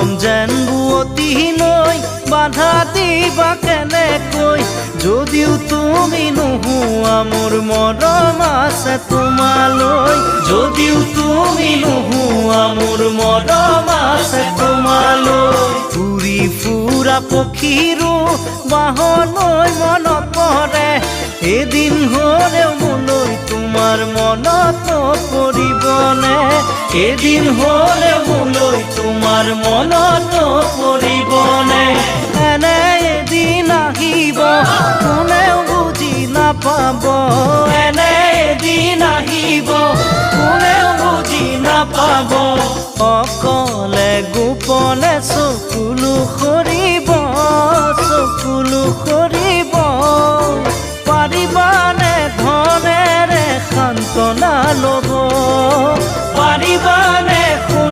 মৰম যেন বুৱতী নৈ বাধা দিবা কেনেকৈ যদিও তুমি নোহোৱা মোৰ মৰম আছে তোমালৈ যদিও তুমি নোহোৱা মোৰ মৰম আছে তোমালৈ উৰি ফুৰা পক্ষীৰো বাহলৈ মনত পৰে এদিন হ'লেও মোলৈ তোমাৰ মনত পৰিবনে এদিন হ'লেও মোলৈ তোমাৰ মনত পৰিবনে এনে এদিন আহিব কোনেও বুজি নাপাব এনে এদিন আহিব কোনেও বুজি নাপাব অকলে গোপনে চকুলো সৰি